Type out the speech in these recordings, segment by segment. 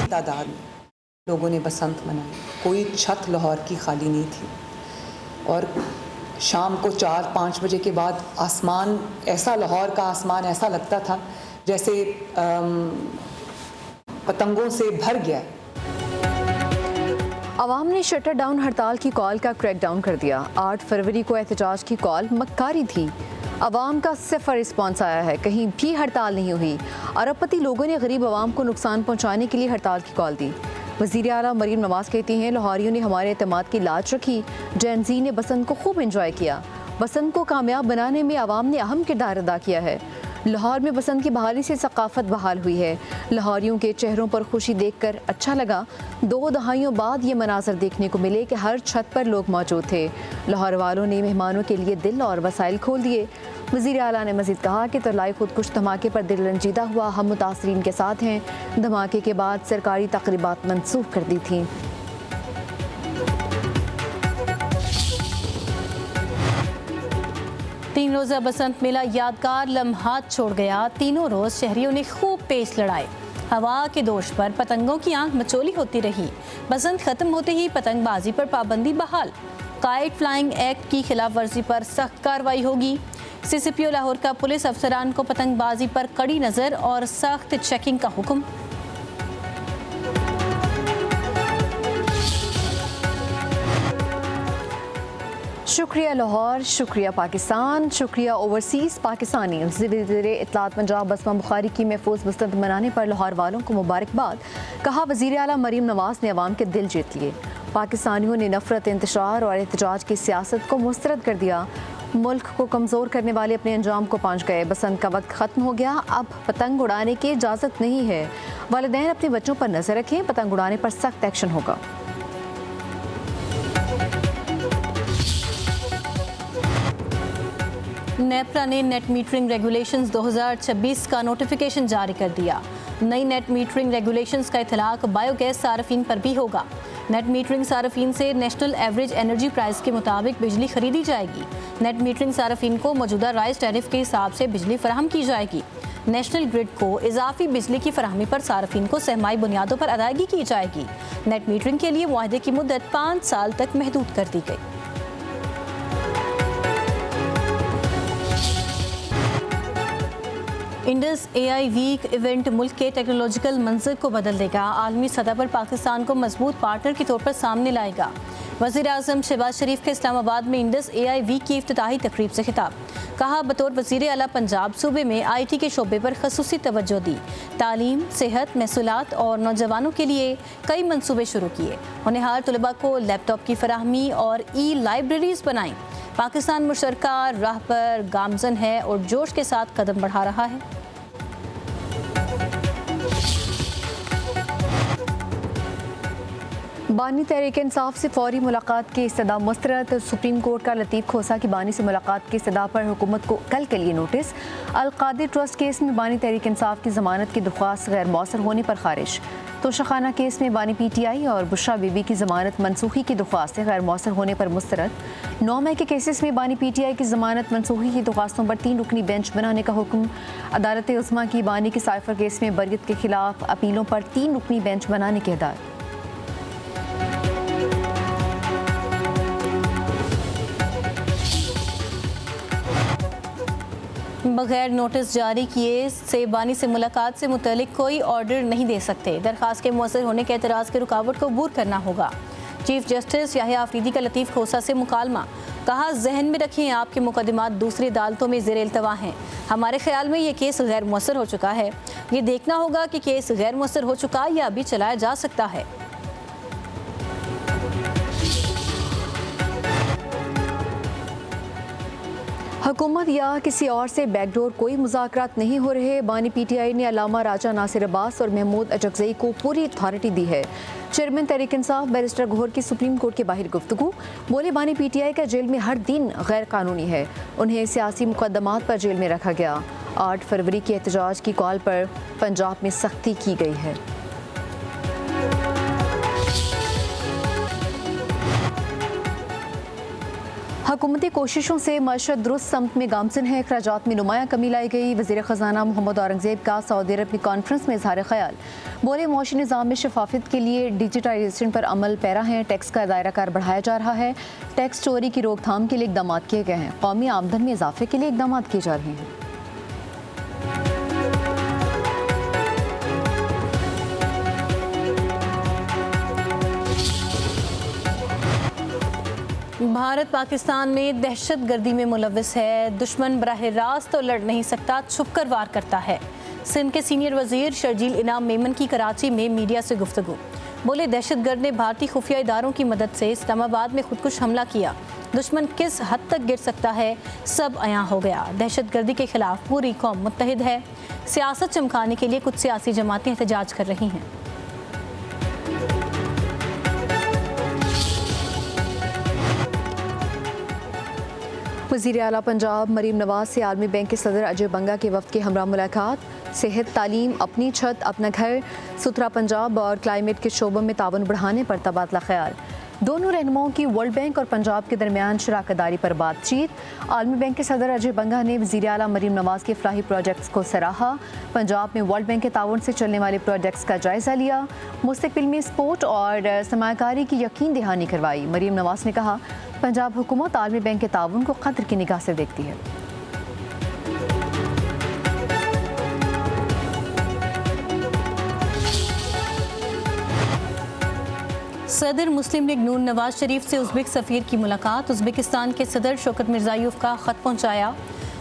तादाद में लोगों ने बसंत मनाई। कोई छत लाहौर की खाली नहीं थी और शाम को 4-5 बजे के बाद आसमान ऐसा, लाहौर का आसमान ऐसा लगता था जैसे पतंगों से भर गया। अवाम ने शटर डाउन हड़ताल की कॉल का क्रैकडाउन कर दिया। 8 फरवरी को एहतजाज की कॉल मक्कारी थी। अवाम का सिफर रिस्पॉन्स आया है, कहीं भी हड़ताल नहीं हुई। अरबपति लोगों ने गरीब अवाम को नुकसान पहुँचाने के लिए हड़ताल की कॉल दी। वज़ीर आला मरीम नवाज़ कहती हैं, लाहौरियों ने हमारे एतमाद की लाज रखी। जेन ज़ी ने बसंत को खूब इंजॉय किया। बसंत को कामयाब बनाने में अवाम ने अहम किरदार अदा किया है। लाहौर में बसंत की बहाली से सकाफत बहाल हुई है। लाहौरियों के चेहरों पर खुशी देखकर अच्छा लगा। 2 दहाइयों बाद ये मनाजर देखने को मिले कि हर छत पर लोग मौजूद थे। लाहौर वालों ने मेहमानों के लिए दिल और वसाइल खोल दिए। वज़ीर आला ने मज़ीद कहा कि तलाई खुदकुश धमाके पर दिल रंजीदा हुआ, हम मुतासरीन के साथ हैं। धमाके के बाद सरकारी तक़रीबात मनसूख कर दी थीं। तीन रोज़ा बसंत मेला यादगार लम्हात छोड़ गया। तीनों रोज़ शहरियों ने खूब पेच लड़ाए। हवा के दोष पर पतंगों की आंख मचोली होती रही। बसंत खत्म होते ही पतंगबाजी पर पाबंदी बहाल। काइट फ्लाइंग एक्ट की खिलाफ वर्जी पर सख्त कार्रवाई होगी। CCPO लाहौर का पुलिस अफसरान को पतंगबाजी पर कड़ी नज़र और सख्त चेकिंग का हुक्म। शुक्रिया लाहौर, शुक्रिया पाकिस्तान, शुक्रिया ओवरसीज़ पाकिस्तानी। ज़िले इत्तलात पंजाब बसमा बुखारी की महफूज बसंत मनाने पर लाहौर वालों को मुबारकबाद। कहा, वज़ीर आला मरीम नवाज़ ने अवाम के दिल जीत लिए। पाकिस्तानियों ने नफरत, इंतशार और एहतजाज की सियासत को मुस्तरद कर दिया। मुल्क को कमज़ोर करने वाले अपने अंजाम को पहुँच गए। बसंत का वक्त ख़त्म हो गया, अब पतंग उड़ाने की इजाज़त नहीं है। वालिदैन अपने बच्चों पर नज़र रखें, पतंग उड़ाने पर सख्त एक्शन होगा। नेपरा ने नेट मीटरिंग रेगुलेशंस 2026 का नोटिफिकेशन जारी कर दिया। नई नेट मीटरिंग रेगुलेशंस का इतलाक बायोगैस सार्फिन पर भी होगा। नेट मीटरिंग सार्फिन से नेशनल एवरेज एनर्जी प्राइस के मुताबिक बिजली खरीदी जाएगी। नेट मीटरिंग सार्फिन को मौजूदा राइज टैरिफ के हिसाब से बिजली फराहम की जाएगी। नेशनल ग्रिड को इजाफी बिजली की फराहमी पर सार्फिन को सहमाई बुनियादों पर अदायगी की जाएगी। नेट मीटरिंग के लिए मुआहदे की मुद्दत 5 साल तक महदूद कर दी गई। इंडस AI वीक इवेंट मुल्क के टेक्नोलॉजिकल मंजर को बदल देगा। आलमी सतह पर पाकिस्तान को मजबूत पार्टनर के तौर पर सामने लाएगा। वज़ीर आज़म शहबाज शरीफ के इस्लामाबाद में इंडस AI वीक की इफ्तिताही तकरीब से खिताब। कहा, बतौर वज़ीर आला पंजाब सूबे में IT के शोबे पर खसूसी तवज्जो दी। तालीम, सेहत, महसूलात और नौजवानों के लिए कई मनसूबे शुरू किए। होनहार तलबा को लैपटॉप की फराहमी और लाइब्रेरीज बनाई। पाकिस्तान मुशतरका राह पर गामजन है और जोश के साथ कदम बढ़ा रहा है। बानी तहरीक इंसाफ से फौरी मुलाकात की इस्तदा मुस्तरद। सुप्रीम कोर्ट का लतीफ़ खोसा की बानी से मुलाकात की इस्तदा पर हुकूमत को कल के लिए नोटिस। अल-कादिर ट्रस्ट केस में बानी तहरीक इंसाफ की ज़मानत की दरख्वास्त गैर मौसर होने पर खारिज। तोशाखाना केस में बानी PTI और बुशरा बीबी की ज़मानत मनसूखी की दरख्वास्तें गैर मौसर होने पर मुस्तरद। 9 मई के केसेस में बानी PTI की ज़मानत मनसूखी की दरख्वास्तों पर 3 रुकनी बेंच बनाने का हुक्म। अदालत उस्मा की बानी के साइफर केस में बरियत के खिलाफ अपीलों पर 3 रुकनी बेंच बनाने की हिदायत। बगैर नोटिस जारी किए से बानी से मुलाकात से मुतल्लिक कोई ऑर्डर नहीं दे सकते। दरखास्त के मौसर होने के एतराज़ के रुकावट को दूर करना होगा। चीफ जस्टिस याहिया आफरीदी का लतीफ़ खोसा से मुकालमा। कहा, जहन में रखें आपके मुकदमात दूसरी अदालतों में ज़ेर इल्तवा हैं। हमारे ख्याल में ये केस गैर मौसर हो चुका है। ये देखना होगा कि केस गैर मौसर हो चुका या अभी चलाया जा सकता है। हुकूमत या किसी और से बैकडोर कोई मुज़ाकरात नहीं हो रहे। बानी PTI ने अल्लामा राजा नासिर अब्बास और महमूद अजगज़ई को पूरी अथॉरिटी दी है। चेयरमैन तहरीक इंसाफ बैरिस्टर गौहर की सुप्रीम कोर्ट के बाहर गुफ्तगू। बोले, बानी PTI का जेल में हर दिन गैर कानूनी है। उन्हें सियासी मुकदमात पर जेल में रखा गया। 8 फरवरी की एहतजाज की कॉल पर पंजाब में सख्ती की गई है। हुकूमती कोशिशों से मईशत दुरुस्त समत में गामजन है। अखराजात में नुमाया कमी लाई गई। वज़ीर ख़जाना मोहम्मद औरंगज़ेब का सऊदी अरब की कॉन्फ्रेंस में इज़हार ख़याल। बोले मौशी निज़ाम में शफाफियत के लिए डिजिटाइजेशन पर अमल पैरा है। टैक्स का दायरा कार बढ़ाया जा रहा है। टैक्स चोरी की रोकथाम के लिए इक़दाम किए गए हैं। कौमी आमदन में इजाफे के लिए इक़दाम किए जा रहे हैं। भारत पाकिस्तान में दहशत गर्दी में मुलविस है। दुश्मन बराह रास्त तो लड़ नहीं सकता, छुप कर वार करता है। सिंध के सीनियर वजीर शर्जील इनाम मेमन की कराची में मीडिया से गुफ्तगू। बोले दहशत गर्द ने भारतीय खुफिया इदारों की मदद से इस्लामाबाद में खुदकुश हमला किया। दुश्मन किस हद तक गिर सकता है सब अयां हो गया। दहशत गर्दी के खिलाफ पूरी कौम मुत्तहिद है। सियासत चमकाने के लिए कुछ सियासी जमातें एहतजाज कर रही हैं। वज़ीर आला पंजाब मरीम नवाज से आलमी बैंक के सदर अजय बंगा के वफ़द के हमरा मुलाकात। सेहत, तालीम, अपनी छत अपना घर, सुथरा पंजाब और क्लाइमेट के शोबों में ताउन बढ़ाने पर तबादला ख्याल। दोनों रहनुमाओं की वर्ल्ड बैंक और पंजाब के दरमियान शराकतदारी पर बातचीत। आलमी बैंक के सदर अजय बंगा ने वज़ीर आला मरीम नवाज के फलाही प्रोजेक्ट्स को सराहा। पंजाब में वर्ल्ड बैंक के ताउन से चलने वाले प्रोजेक्ट्स का जायज़ा लिया। मुस्तकबिल में स्पोर्ट और सरमायाकारी की यकीन दहानी करवाई। मरीम नवाज ने कहा पंजाब हुकूमत आलमी बैंक के ताउन को क़द्र की निगाह से देखती है। सदर मुस्लिम लीग नून नवाज शरीफ से उज़्बेक सफ़ीर की मुलाकात। उज़्बेकिस्तान के सदर शौकत मिर्ज़ायोफ का ख़त पहुँचाया।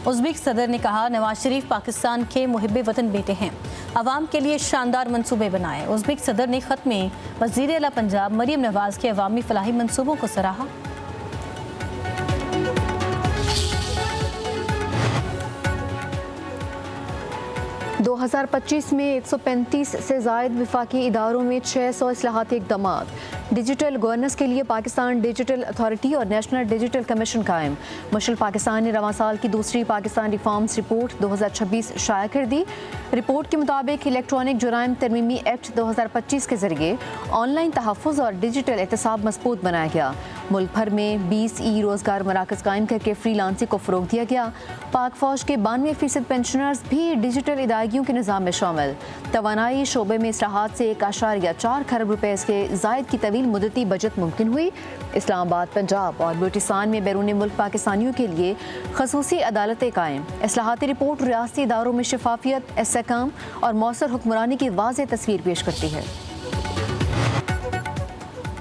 उज़्बेक सदर ने कहा नवाज शरीफ पाकिस्तान के मुहिब्बे वतन बेटे हैं, आवाम के लिए शानदार मंसूबे बनाए। उज़्बेक सदर ने ख़त में वज़ीर आला पंजाब मरीम नवाज के अवामी फलाही मंसूबों को सराहा। 2025 में 135 से ज़ायद वफाकी इदारों में 600 इस्लाहाती इक़दामात। डिजिटल गवर्नेंस के लिए पाकिस्तान डिजिटल अथॉरिटी और नेशनल डिजिटल कमीशन कायम। मशल पाकिस्तान ने रवां साल की दूसरी पाकिस्तान रिफॉर्म्स रिपोर्ट 2026 शाया कर दी। रिपोर्ट के मुताबिक इलेक्ट्रॉनिक जुराइम तरमीमी एक्ट 2025 के जरिए ऑनलाइन तहफ़्फ़ुज़ और डिजिटल एहतसाब मज़बूत बनाया गया। मुल्क भर में 20 रोज़गार मराकज़ कायम करके फ्रीलांसिंग को फ़रोग़ दिया गया। पाक फ़ौज के 92% पेंशनर्स भी डिजिटल इदायगियों के निज़ाम में शामिल। तवानाई शोबे में इस्लाहात से 1.4 खरब रुपए के ज़ायद की तवील मुद्दती बचत मुमकिन हुई। इस्लामाबाद, पंजाब और बलूचिस्तान में बैरून मुल्क पाकिस्तानियों के लिए खसूसी अदालतें कायम। इस्लाहाती रिपोर्ट रियासती इदारों में शफाफियत, इस्तेहकाम और मौसर हुक्मरानी की वाज़ेह तस्वीर पेश करती है।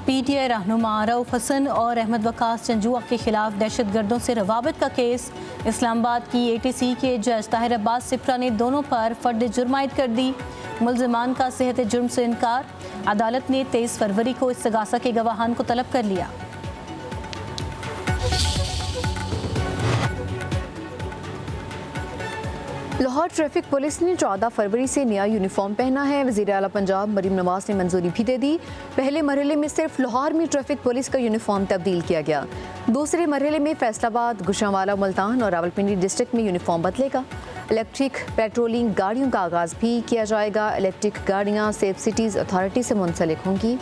PTI रहनुमा रऊफ हसन और अहमद वकास चंजुआ के खिलाफ दहशत गर्दों से रवाबत का केस। इस्लामाबाद की ATC के जज ताहिर अब्बास सिप्रा ने दोनों पर फर्द जुर्म आयद कर दी। मुल्ज़िमान का सेहत जुर्म से इनकार। अदालत ने 23 फरवरी को इस्तगासा के गवाहान को तलब कर लिया। लाहौर ट्रैफिक पुलिस ने 14 फरवरी से नया यूनिफॉर्म पहना है। वज़ीर आला पंजाब मरीम नवाज ने मंजूरी भी दे दी। पहले मरहले में सिर्फ लाहौर में ट्रैफिक पुलिस का यूनिफॉर्म तब्दील किया गया। दूसरे मरहले में फैसलाबाद, गुजरांवाला, मुल्तान और रावलपिंडी डिस्ट्रिक्ट में यूनिफॉर्म बदलेगा। इलेक्ट्रिक पेट्रोलिंग गाड़ियों का आगाज़ भी किया जाएगा। इलेक्ट्रिक गाड़ियाँ सेफ सिटीज़ अथॉरिटी से मुंसलिक होंगी।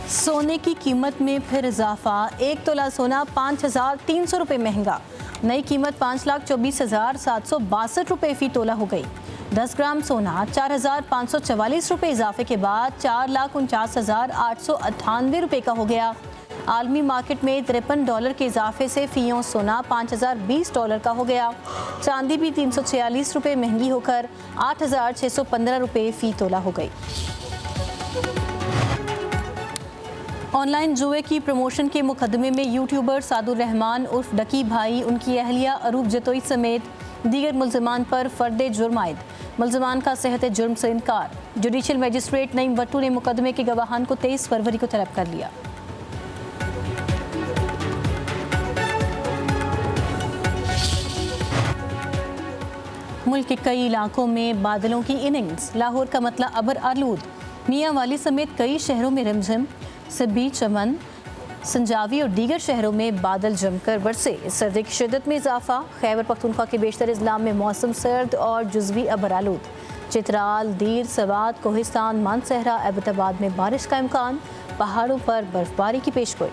सोने की कीमत में फिर इजाफा। 1 तोला सोना 5,300 रुपये महंगा। नई कीमत 5,24,762 रुपये फ़ी तोला हो गई। 10 ग्राम सोना 4,544 रुपये इजाफे के बाद 4,49,898 रुपये का हो गया। आलमी मार्केट में $53 के इजाफे से फ़ी सोना $5,020 का हो गया। चांदी भी 346 रुपये महंगी होकर 8,615 रुपये फ़ी तोला हो गई। ऑनलाइन जुए की प्रमोशन के मुकदमे में यूट्यूबर सादुर रहमान उर्फ डकी भाई, उनकी अहलिया अरूप जतोई समेत दीगर मुल्ज़िमान पर फर्द जुर्म आयद। मुल्ज़िमान का सेहत जुर्म से इनकार। जुडिशल मजिस्ट्रेट नईम वट्टू ने मुकदमे के गवाहान को 23 फरवरी को तलब कर लिया। मुल्क के कई इलाकों में बादलों की इनिंग्स। लाहौर का मतला अबर आलूद। मियाँ वाली समेत कई शहरों में रिमझिम। सिब्बी, चमन, संजावी और दीगर शहरों में बादल जमकर बरसे। सर्दी की शिद्दत में इजाफा। खैबर पख्तूनख्वा के बेशतर अजला में मौसम सर्द और जुज़वी अबर आलूद। चित्राल, दीर, सवात, कोहिस्तान, मानसहरा, एबटाबाद में बारिश का इम्कान, पहाड़ों पर बर्फबारी की पेशगोई।